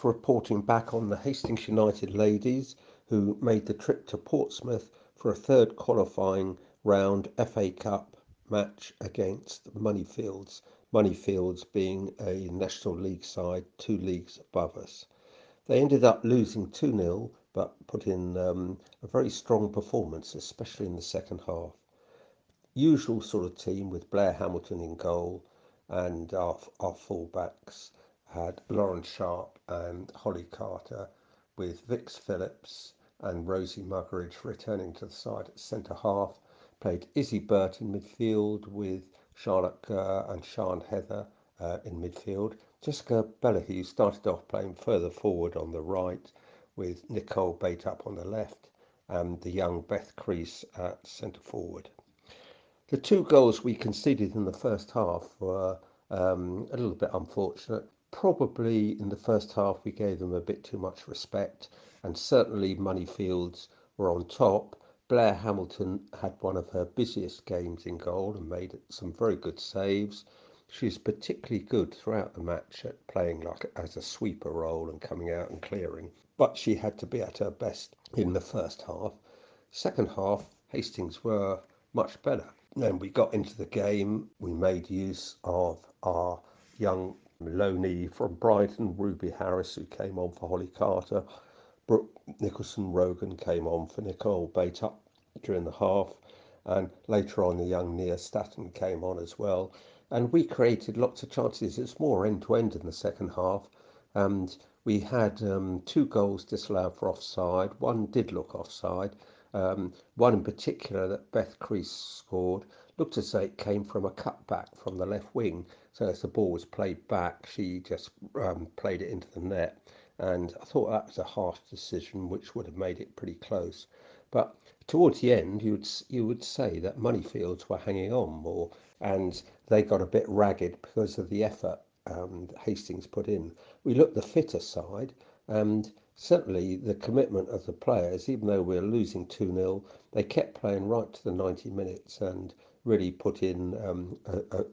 reporting back on the Hastings United ladies who made the trip to Portsmouth for a third qualifying round FA Cup match against Moneyfields. Moneyfields being a National League side 2 leagues above us. They ended up losing 2-0, but put in a very strong performance, especially in the second half. Usual sort of team with Blair Hamilton in goal, and our fullbacks had Lauren Sharp and Holly Carter, with Vix Phillips and Rosie Muggeridge returning to the side at centre half. Played Izzy Burt in midfield with Charlotte Kerr and Sian Heather in midfield. Jessica Bellahue started off playing further forward on the right with Nicole Bate up on the left and the young Beth Crease at centre forward. The 2 goals we conceded in the first half were a little bit unfortunate. Probably in the first half we gave them a bit too much respect, and certainly Moneyfields were on top. Blair Hamilton had one of her busiest games in goal and made some very good saves. She's particularly good throughout the match at playing like as a sweeper role and coming out and clearing, but she had to be at her best in the first half. Second half, Hastings were much better. Then we got into the game. We made use of our young loanee from Brighton, Ruby Harris, who came on for Holly Carter. Brooke Nicholson-Rogan came on for Nicole Bate up during the half, and later on the young Nia Staton came on as well. And we created lots of chances. It's more end-to-end in the second half, and we had 2 goals disallowed for offside. One did look offside. One in particular that Beth Crease scored looked as though it came from a cutback from the left wing. So as the ball was played back, she just played it into the net. And I thought that was a harsh decision, which would have made it pretty close. But towards the end, you would say that Moneyfields were hanging on more, and they got a bit ragged because of the effort Hastings put in. We looked the fitter side, and certainly the commitment of the players, even though we were losing 2-0, they kept playing right to the 90 minutes and really put in an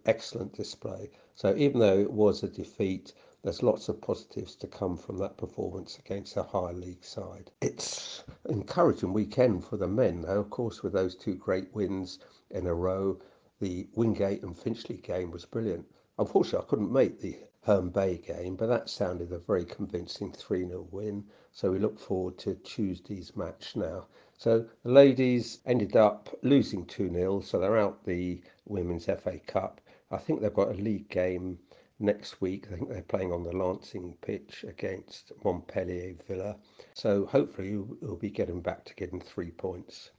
excellent display. So even though it was a defeat, there's lots of positives to come from that performance against a higher league side. It's an encouraging weekend for the men, though, of course, with those 2 great wins in a row. The Wingate and Finchley game was brilliant. Unfortunately, I couldn't make the Herne Bay game, but that sounded a very convincing 3-0 win. So we look forward to Tuesday's match now. So the ladies ended up losing 2-0, so they're out the Women's FA Cup. I think they've got a league game next week. I think they're playing on the Lancing pitch against Montpellier Villa. So hopefully we'll be getting back to getting 3 points.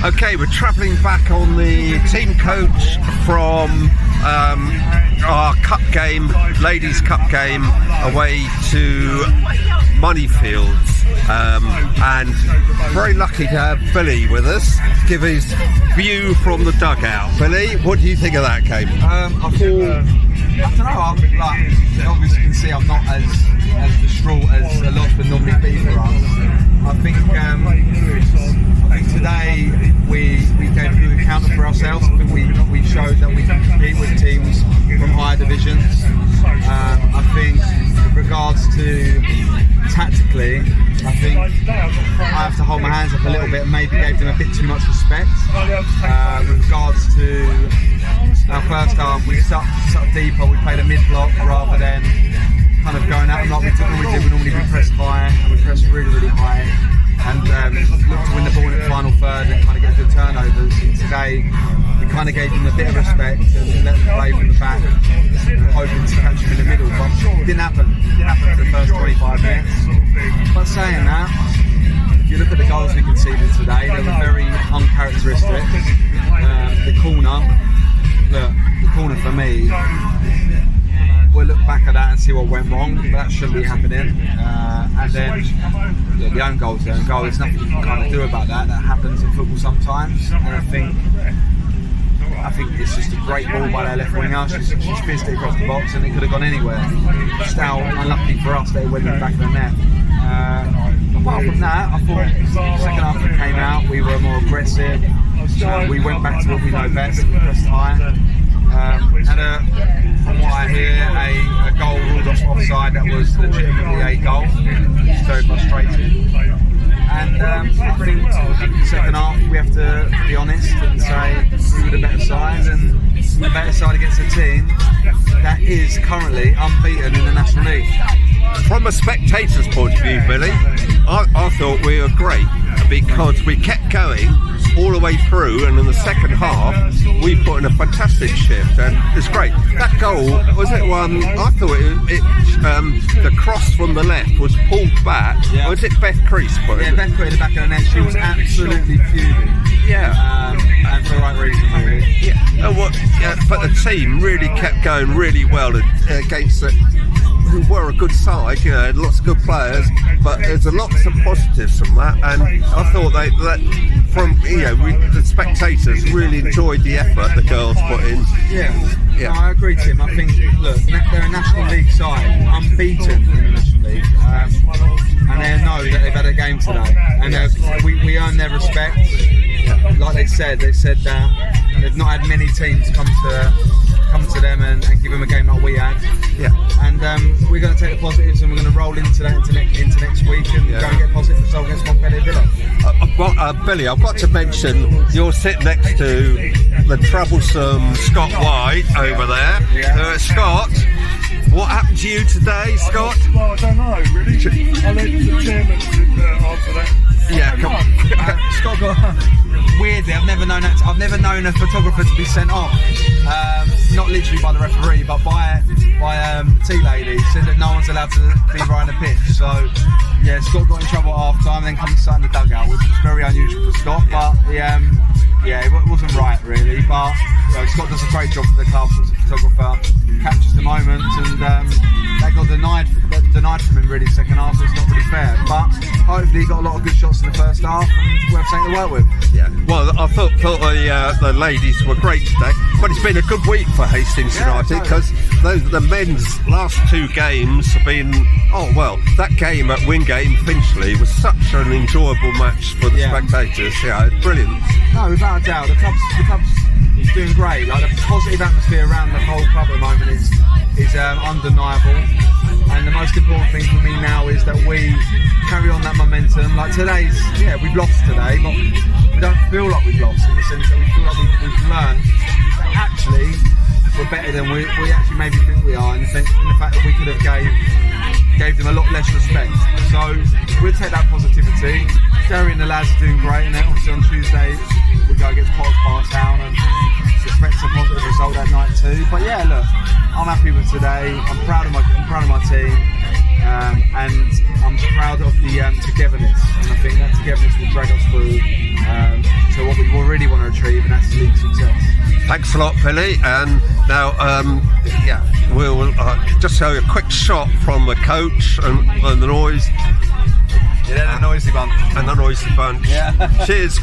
Okay, we're travelling back on the team coach from our cup game, ladies' cup game, away to Moneyfields, and very lucky to have Billy with us to give his view from the dugout. Billy, what do you think of that game? I don't know, obviously you can see I'm not as distraught as a lot would normally be for us. I think today we gave a good account for ourselves. I think we showed that we can compete with teams from higher divisions. I think with regards to tactically, I think I have to hold my hands up a little bit and maybe gave them a bit too much respect. With regards to our first half, we stuck deeper, we played a mid-block rather than kind of going at them like we did. We normally pressed high, and we pressed really, really high, and looked to win the ball in the final third and kind of get good turnovers. And today, we kind of gave them a bit of respect and let them play from the back, hoping to catch them in the middle, but it didn't happen. It didn't happen for the first 25 minutes. But saying that, if you look at the goals we conceded today, they were very uncharacteristic. The corner for me, we'll look back at that and see what went wrong, but that shouldn't be happening. And then the own goal's the own goal. There's nothing you can kind of do about that. That happens in football sometimes, and I think it's just a great ball by their left winger. She's fizzed it across the box, and it could have gone anywhere. Just how unlucky for us that it went in the back of the net. Apart from that, I thought the second half we came out, we were more aggressive. We went back to what we know best, pressed high. Had from what I hear, a goal ruled off offside that was legitimately a very frustrating. And I think in the second half we have to be honest and say we were the better side, and the better side against a team that is currently unbeaten in the National League. From a spectator's point of view, Billy, I thought we were great because we kept going all the way through, and in the second half we put in a fantastic shift, and it's great. That goal, was it one? I thought the cross from the left was pulled back. Yeah. Was it Beth Crease put it? Yeah, Beth put it in the back of the net. She was absolutely fuming. Yeah. And for the right reason, really. Yeah. But the team really kept going really well against it. Who were a good side, lots of good players, but there's lots of positives from that, and I thought the spectators really enjoyed the effort the girls put in. Yeah. No, I agree, Tim. I think, look, they're a National League side, unbeaten in the National League, and they know that they've had a game today, and we earn their respect. Like they said that they've not had many teams come to them and give them a game like we had. Yeah. And we're going to take the positives and we're going to roll into next week and go and get a positive result against Montpellier Villa. Billy, I've got to mention you're sitting next to the troublesome Scott White over there. Yeah. Scott, what happened to you today, Scott? Well, I don't know, really. I'll let the chairman answer that. Yeah, come on. Scott got weirdly. I've never known a photographer to be sent off. Not literally by the referee, but by tea lady. Said that no one's allowed to be behind the pitch. So yeah, Scott got in trouble at half time, then come and sit in the dugout, which was very unusual for Scott. But it wasn't right really. But Scott does a great job for the club as a photographer. Captures the moment, and that got denied from him really second half. So it's not really fair. But hopefully he got a lot of good shots in the first half, and worth something to work with. Yeah. Well, I thought the ladies were great today, but it's been a good week for Hastings United because the men's last two games have been. Oh well, that game at Wingate and Finchley was such an enjoyable match for the spectators. Yeah, it's brilliant. No, without a doubt, the club's doing great. Like the positive atmosphere around the whole club at the moment is undeniable. And the most important thing for me now is that we carry on that momentum. Like we've lost today, but we don't feel like we've lost in the sense that we feel like we've learned that actually we're better than we actually maybe think we are, in the fact that we could have gave them a lot less respect. So we'll take that positivity. Jerry and the lads are doing great, and then obviously on Tuesday we go against Potter's Town and expect a positive result that night too. But yeah, look, I'm happy with today. I'm proud of my team, and I'm proud of the togetherness. And I think that togetherness will drag us through to what we really want to achieve, and that's league success. Thanks a lot, Billy. And now, we'll just show you a quick shot from the coach and the noise. Yeah, the noisy bunch. And the noisy bunch. Yeah. Cheers.